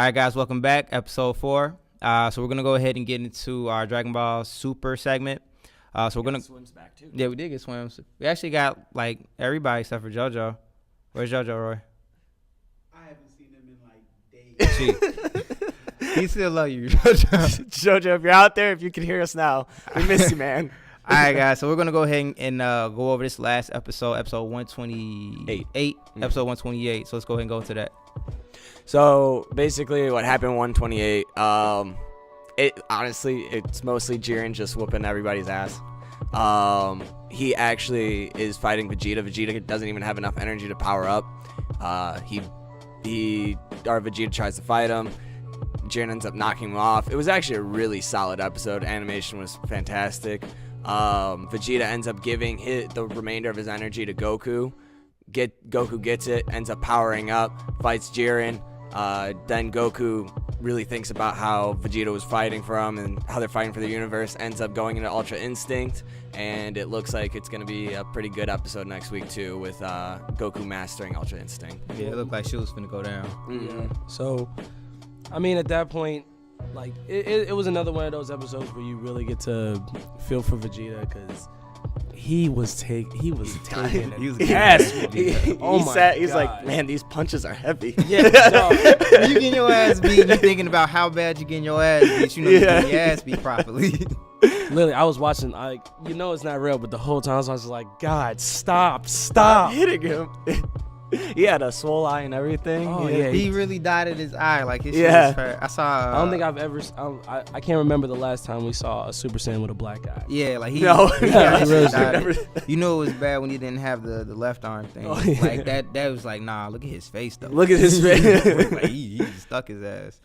All right, guys, welcome back. Episode 4. So we're gonna go ahead and get into our Dragon Ball Super segment. So we're gonna swims back too. Yeah, we did get swims. We actually got like everybody except for JoJo. Where's JoJo, Roy? I haven't seen him in like days. He still love you, JoJo. JoJo, if you're out there, if you can hear us now, we miss you, man. All right, guys. So we're gonna go ahead and go over this last episode 128. Episode 128. So let's go ahead and go into that. So basically, what happened 128? It's mostly Jiren just whooping everybody's ass. He actually is fighting Vegeta. Vegeta doesn't even have enough energy to power up. Vegeta tries to fight him. Jiren ends up knocking him off. It was actually a really solid episode. Animation was fantastic. Vegeta ends up giving the remainder of his energy to Goku. Goku gets it, ends up powering up, fights Jiren. Then Goku really thinks about how Vegeta was fighting for him and how they're fighting for the universe, ends up going into Ultra Instinct, and it looks like it's going to be a pretty good episode next week too, with Goku mastering Ultra Instinct. Yeah, it looked like she was finna go down. Mm-hmm. Yeah. So, I mean, at that point, like, it was another one of those episodes where you really get to feel for Vegeta, because he was taking He was ass. He's like, man, these punches are heavy. Yeah, when you getting your ass beat, you thinking about how bad you getting your ass beat. You know, you getting your ass beat properly. Literally, I was watching, it's not real, but the whole time I was just like, God, stop hitting him. He had a swole eye and everything. Oh, yeah. He really dotted his eye. Like, his shit was fair. I saw. I don't think I've ever. I can't remember the last time we saw a Super Saiyan with a black eye. Yeah, like he. No. You know it was bad when he didn't have the left arm thing. Oh, yeah. Like that was like, nah. Look at his face though. Look at his face. Like, he stuck his ass.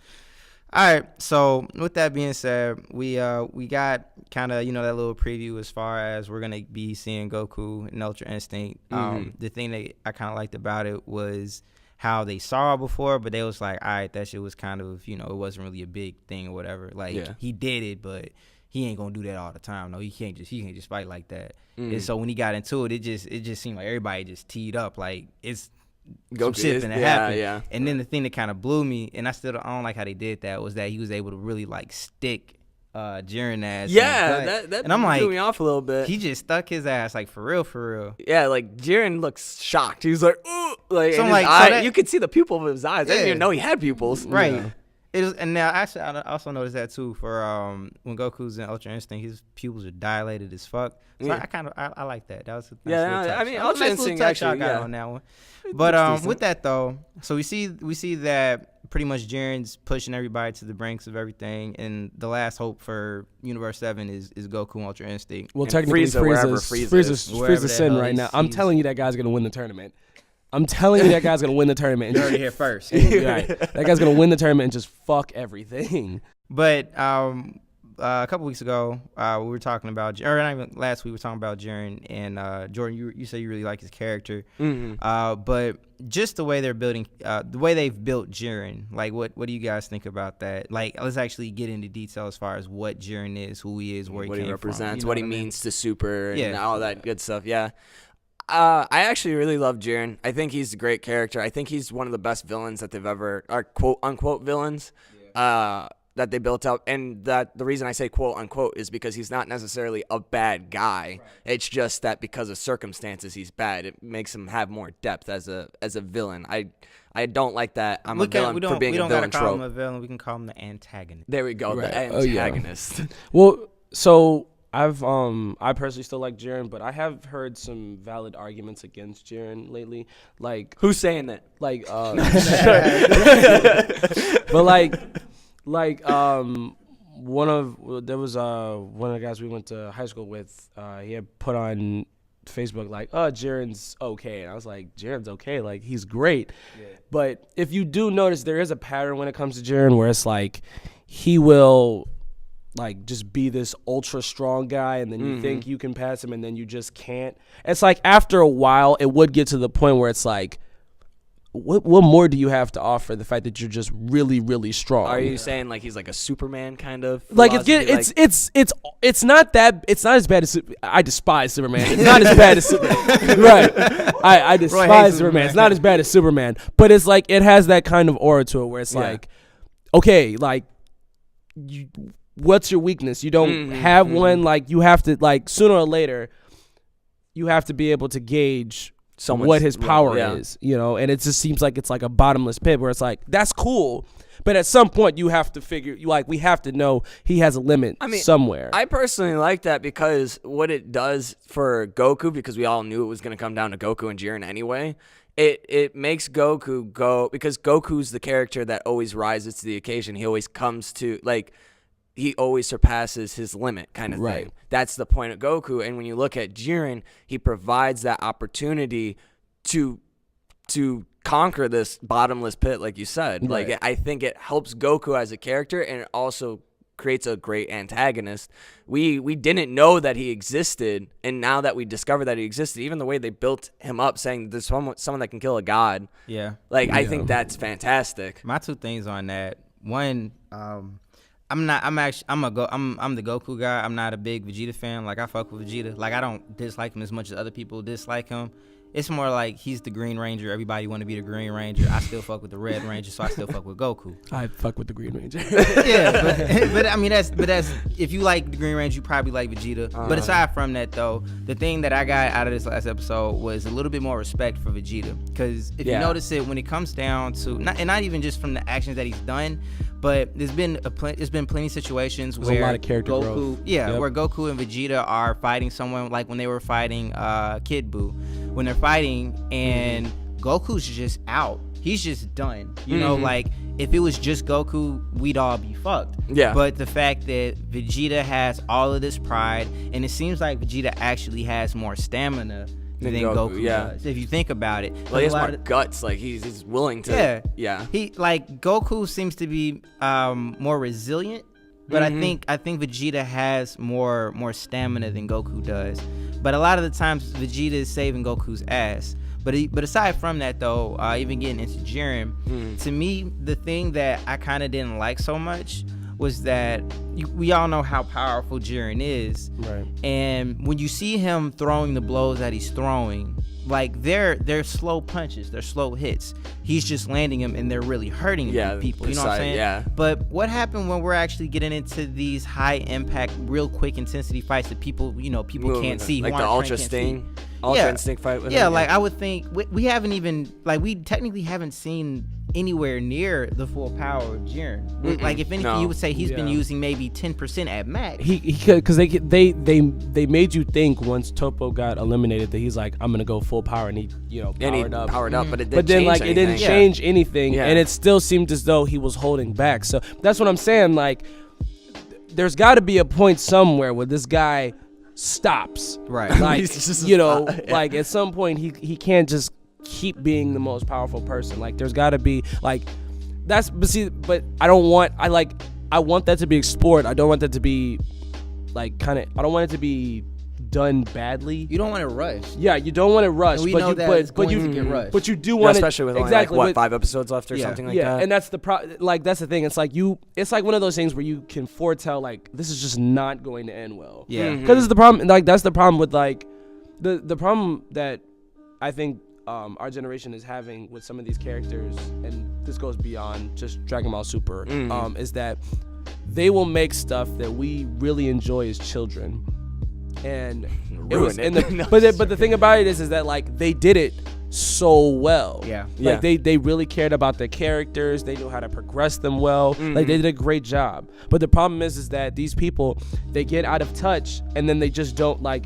All right. So with that being said, we got kind of that little preview as far as we're gonna be seeing Goku in Ultra Instinct. The thing that I kind of liked about it was how they saw it before, but they was like, all right, that shit was kind of it wasn't really a big thing or whatever. Like he did it, but he ain't gonna do that all the time. No, he can't just fight like that. And so when he got into it, it just seemed like everybody just teed up. Like it's some shit finna happen. Yeah. And then the thing that kind of blew me, and I don't like how they did that, was that he was able to really like stick Jiren ass. Yeah, that and I'm like, threw me off a little bit. He just stuck his ass like for real. Yeah, like Jiren looks shocked. He was like, ooh, like, so and like, eye, you could see the pupil of his eyes. I didn't Yeah. even know he had pupils. Right. Yeah. It was, and now actually I also noticed that too for when Goku's in Ultra Instinct, his pupils are dilated as fuck. So I like that. That was a nice little touch. I mean, That was a Ultra nice little Instinct touch actually, I got on that one. But with that though, so we see that pretty much Jiren's pushing everybody to the brinks of everything, and the last hope for Universe 7 is Goku Ultra Instinct. Well, And technically, Frieza's sitting right now. I'm telling you that guy's gonna win the tournament. And You heard it here first. Right. That guy's gonna win the tournament and just fuck everything. But a couple weeks ago, we were talking about, or not even last week, we were talking about Jiren, and Jordan, you said you really like his character. Mm-hmm. But just the way they're building, the way they've built Jiren, like what do you guys think about that? Like, let's actually get into detail as far as what Jiren is, who he is, where what he he came represents, from, what he means to Super, and all that good stuff. Yeah. I actually really love Jiren. I think he's a great character. I think he's one of the best villains that they've ever, or quote unquote villains, that they built up. And that the reason I say quote unquote is because he's not necessarily a bad guy. Right. It's just that because of circumstances he's bad. It makes him have more depth as a villain. I don't like that. I'm a villain for being a villain trope. We don't gotta call him a villain. We can call him the antagonist. There we go, right. the antagonist. Well, so I personally still like Jiren, but I have heard some valid arguments against Jiren lately. Like, who's saying that? Like, but one of the guys we went to high school with. He had put on Facebook like, "Oh, Jiren's okay," and I was like, "Jiren's okay, like he's great." Yeah. But if you do notice, there is a pattern when it comes to Jiren where it's like he will like just be this ultra strong guy, and then you think you can pass him, and then you just can't. It's like after a while, it would get to the point where it's like, what more do you have to offer? The fact that you're just really, really strong. Are you saying like he's like a Superman kind of? Like it's not as bad as I despise Superman. It's not as bad as Superman. Right. I despise Superman. It's not as bad as Superman, but it's like it has that kind of aura to it where it's like okay, like, what's your weakness? You don't have one. Like, you have to, like, sooner or later, you have to be able to gauge what his power is, you know? And it just seems like it's like a bottomless pit where it's like, that's cool. But at some point, you have to figure, like, we have to know he has a limit somewhere. I personally like that because what it does for Goku, because we all knew it was going to come down to Goku and Jiren anyway, it makes Goku go, because Goku's the character that always rises to the occasion. He always comes to, like, he always surpasses his limit kind of thing. That's the point of Goku. And when you look at Jiren, he provides that opportunity to conquer this bottomless pit, like you said. Right. Like, I think it helps Goku as a character, and it also creates a great antagonist. We didn't know that he existed, and now that we discover that he existed, even the way they built him up, saying there's someone that can kill a god. Yeah. Like, I think that's fantastic. My 2 things on that. One, I'm the Goku guy. I'm not a big Vegeta fan. Like, I fuck with Vegeta. Like, I don't dislike him as much as other people dislike him. It's more like he's the Green Ranger. Everybody want to be the Green Ranger. I still fuck with the Red Ranger, so I still fuck with Goku. I fuck with the Green Ranger. Yeah, but I mean that's if you like the Green Ranger, you probably like Vegeta. But aside from that, though, the thing that I got out of this last episode was a little bit more respect for Vegeta. Because if you notice it, when it comes down to not even just from the actions that he's done, but there's been plenty of situations where a lot of character Goku, growth. where Goku and Vegeta are fighting someone, like when they were fighting Kid Buu. When they're fighting and Goku's just out. He's just done. You know, like, if it was just Goku, we'd all be fucked. Yeah. But the fact that Vegeta has all of this pride, and it seems like Vegeta actually has more stamina than Goku does, if you think about it. Well, he has more guts. Like, he's willing to. Yeah. He, like, Goku seems to be more resilient, but I think Vegeta has more stamina than Goku does. But a lot of the times, Vegeta is saving Goku's ass. But aside from that, though, even getting into Jiren, to me, the thing that I kind of didn't like so much was that we all know how powerful Jiren is. Right. And when you see him throwing the blows that he's throwing, like, they're slow punches, they're slow hits. He's just landing them, and they're really hurting people. You know what I'm saying? Yeah. But what happened when we're actually getting into these high impact, real quick intensity fights that people can't see, like the Ultra Instinct fight with him? Like, I would think we haven't even, like, we technically haven't seen anywhere near the full power of Jiren. Like, if anything, you would say he's been using maybe 10% at max. Because they made you think once Toppo got eliminated that he's like, I'm gonna go full power, and he powered up, but it didn't change anything, and it still seemed as though he was holding back. So that's what I'm saying. Like, there's got to be a point somewhere where this guy stops, right? Like, like, at some point he can't just keep being the most powerful person. Like, there's got to be, like, but I want that to be explored. I don't want that to be, like, I don't want it to be done badly. You don't want to rush. Yeah, you don't want to rush. And we know that it's going to get rushed. But you do want especially with only 5 episodes left or something like that. Yeah, and that's that's the thing. It's like it's like one of those things where you can foretell, like, this is just not going to end well. Yeah. Because it's the problem. Like, that's the problem with, like, the problem that I think our generation is having with some of these characters, and this goes beyond just Dragon Ball Super, is that they will make stuff that we really enjoy as children. And but the thing about it is that, like, they did it so well. Like, they really cared about their characters. They knew how to progress them well. Like, they did a great job. But the problem is that these people, they get out of touch, and then they just don't, like,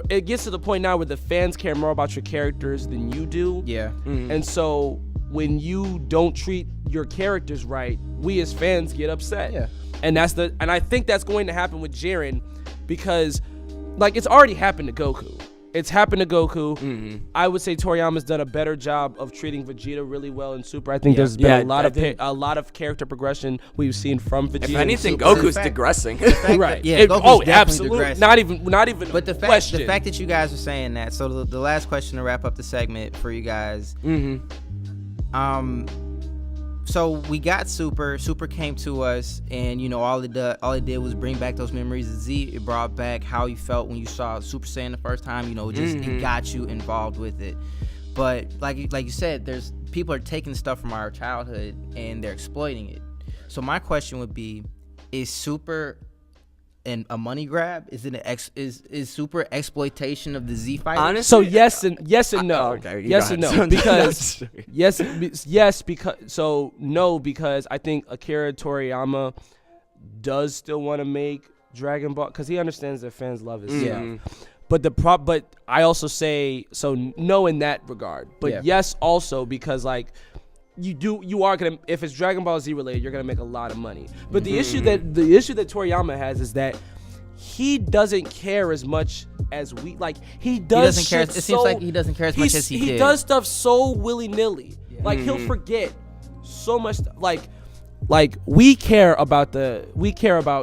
it gets to the point now where the fans care more about your characters than you do. And so when you don't treat your characters right, we as fans get upset. And I think that's going to happen with Jiren, because, like, it's already happened to Goku. It's happened to Goku. I would say Toriyama's done a better job of treating Vegeta really well in Super. I think there's been a lot of character progression we've seen from Vegeta. If anything, Goku's digressing. Right. Yeah. Goku's absolutely. Digressing. Not even. But the fact that you guys are saying that. So the last question to wrap up the segment for you guys. So we got Super. Super came to us, and, you know, all it did was bring back those memories of Z. It brought back how you felt when you saw Super Saiyan the first time. You know, it got you involved with it. But like you said, there's people are taking stuff from our childhood and they're exploiting it. So my question would be, is Super and a money grab? Is it is Super exploitation of the Z fighter? Honestly, So yes and no. Okay, yes and no because yes because no because I think Akira Toriyama does still want to make Dragon Ball because he understands that fans love his stuff. But I also say so no in that regard. But yes also because like you are gonna, if it's Dragon Ball Z related, you're gonna make a lot of money. But the issue that Toriyama has is that he doesn't care as much as we like. He doesn't care. It seems like he doesn't care as much as he did. He does stuff so willy nilly. Like he'll forget so much. Like we care about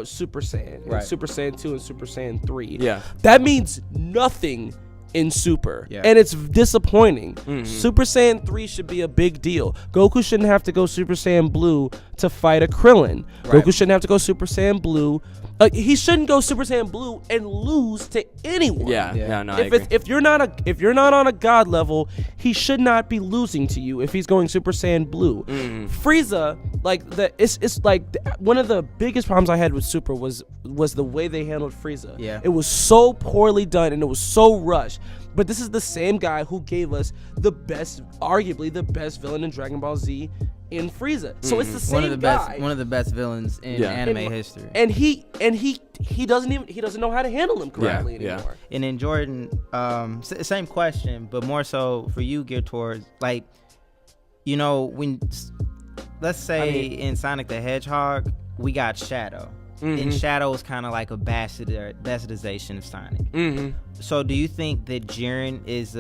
Super Saiyan, right. Super Saiyan 2 and Super Saiyan 3. Yeah, that means nothing in Super, yeah. and it's disappointing. Super Saiyan 3 should be a big deal. Goku shouldn't have to go Super Saiyan Blue to fight a Krillin. Right. Goku shouldn't have to go Super Saiyan Blue. He shouldn't go Super Saiyan Blue and lose to anyone. Yeah. No, I If agree. if you're not on a god level, he should not be losing to you if he's going Super Saiyan Blue. Frieza, it's like one of the biggest problems I had with Super was the way they handled Frieza. Yeah. It was so poorly done and it was so rushed. But this is the same guy who gave us arguably the best villain in Dragon Ball Z in Frieza. So it's the same guy. One of the best villains in anime history. And he doesn't know how to handle him correctly anymore. And in Jordan, same question, but more so for you, geared towards like, when let's say in Sonic the Hedgehog, we got Shadow. And Shadow is kind of like a bastardization of Sonic. So do you think that Jiren is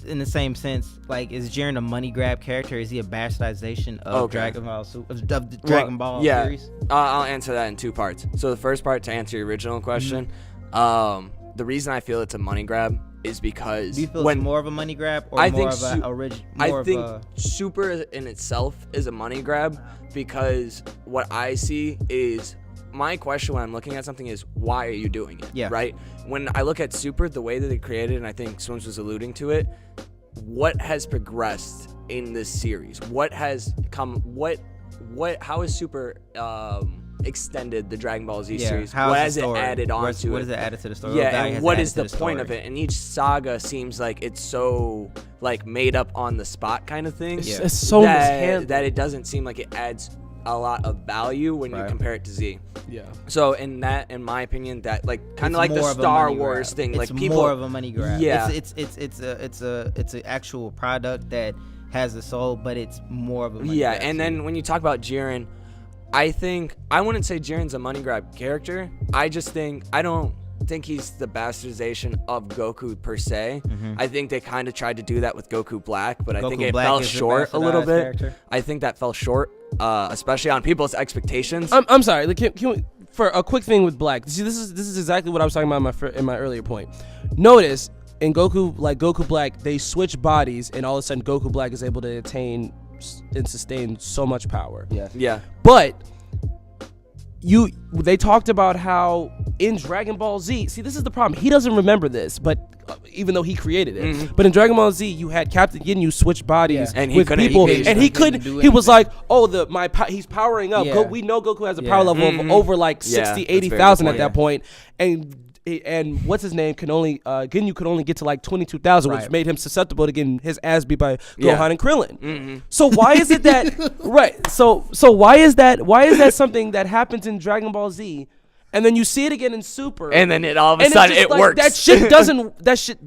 in the same sense, like, is Jiren a money grab character? Is he a bastardization of Dragon Ball of the Dragon Ball series? I'll answer that in two parts. So the first part, to answer your original question, the reason I feel it's a money grab is because do you feel it's more of a money grab or I think Super in itself is a money grab because what I see is, my question when I'm looking at something is, why are you doing it? Yeah. Right? When I look at Super, the way that they created it, and I think Swims was alluding to it, what has progressed in this series? What has come? How has Super extended the Dragon Ball Z series? What has it added on to it? What has it added to the story? Yeah, and what is the point of it? And each saga seems like it's so like made up on the spot kind of thing. It's so that it doesn't seem like it adds a lot of value when you compare it to Z. Yeah. So in my opinion, that like kind of like the Star Wars thing, it's like people more of a money grab. Yeah. It's an actual product that has a soul, but it's more of a money grab. And then when you talk about Jiren, I wouldn't say Jiren's a money grab character. I don't think he's the bastardization of Goku per se. I think they kind of tried to do that with Goku Black, but I think it fell short a little bit. Character. I think that fell short, especially on people's expectations. I'm sorry. Can we, for a quick thing with Black? See, this is exactly what I was talking about in my earlier point. Notice in Goku Black, they switch bodies, and all of a sudden Goku Black is able to attain and sustain so much power. Yeah. But they talked about how in Dragon Ball Z, see, this is the problem. He doesn't remember this, but even though he created it, but in Dragon Ball Z, you had Captain Ginyu switch bodies with people, and he couldn't. He was like, he's powering up. Yeah. We know Goku has a power level of over like 60, 80,000 at that point, and what's his name Ginyu could only get to like 22,000, which made him susceptible to getting his ass beat by Gohan and Krillin. So why is it that So why is that something that happens in Dragon Ball Z, and then you see it again in Super, and then all of a sudden it works? That shit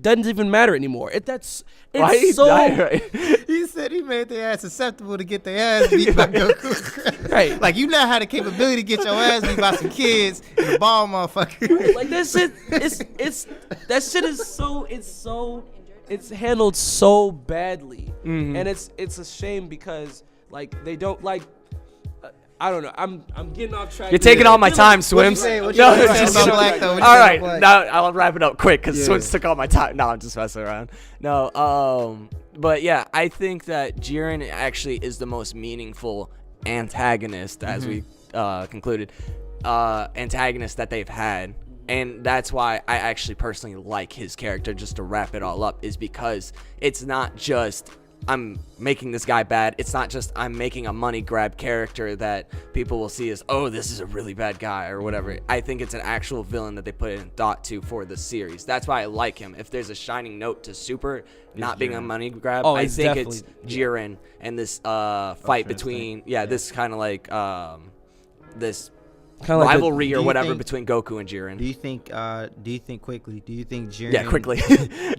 doesn't even matter anymore. He said he made their ass susceptible to get their ass beat by Goku. Right. Like, you now had the capability to get your ass beat by some kids in the ball, motherfucker. Like, that shit it's handled so badly, and it's a shame because like they don't like. I don't know. I'm getting off track. You're taking all my time, Swims. All right, now I'll wrap it up quick because Swims took all my time. No, I'm just messing around. No, but yeah, I think that Jiren actually is the most meaningful antagonist, as we concluded, antagonist that they've had. And that's why I actually personally like his character, just to wrap it all up, is because it's not just I'm making this guy bad. It's not just I'm making a money grab character that people will see as, oh, this is a really bad guy or whatever. I think it's an actual villain that they put in thought to for the series. That's why I like him. If there's a shining note to Super not being a money grab, I think it's Jiren and this fight between this kind of like this kind of rivalry or whatever between Goku and Jiren. Do you think quickly? Do you think Jiren? Yeah, quickly.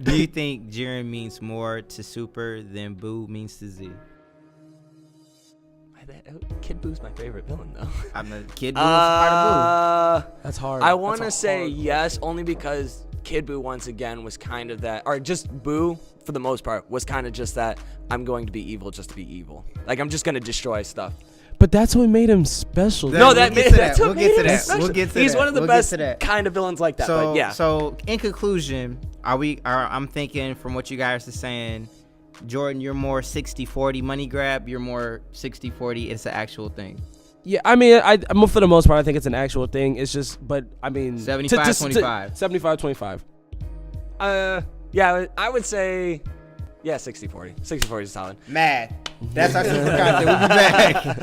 Do you think Jiren means more to Super than Boo means to Z? Kid Boo's my favorite villain, though. I'm the Kid Boo's part of Boo. That's hard. I want to say yes, only because Kid Boo once again was kind of that, or just Boo for the most part was kind of just that. I'm going to be evil just to be evil. Like I'm just going to destroy stuff. But that's what made him special. No, that's what made him special. We'll get to that. He's one of the best kind of villains like that. So, but yeah. So in conclusion, I'm thinking from what you guys are saying, Jordan, you're more 60-40 money grab. You're more 60-40. It's an actual thing. Yeah, I mean, I'm for the most part, I think it's an actual thing. It's just, but I mean, 75-25. 75-25. Yeah, I would say, 60-40. 60-40 is solid. Math. That's our super content. We'll be back.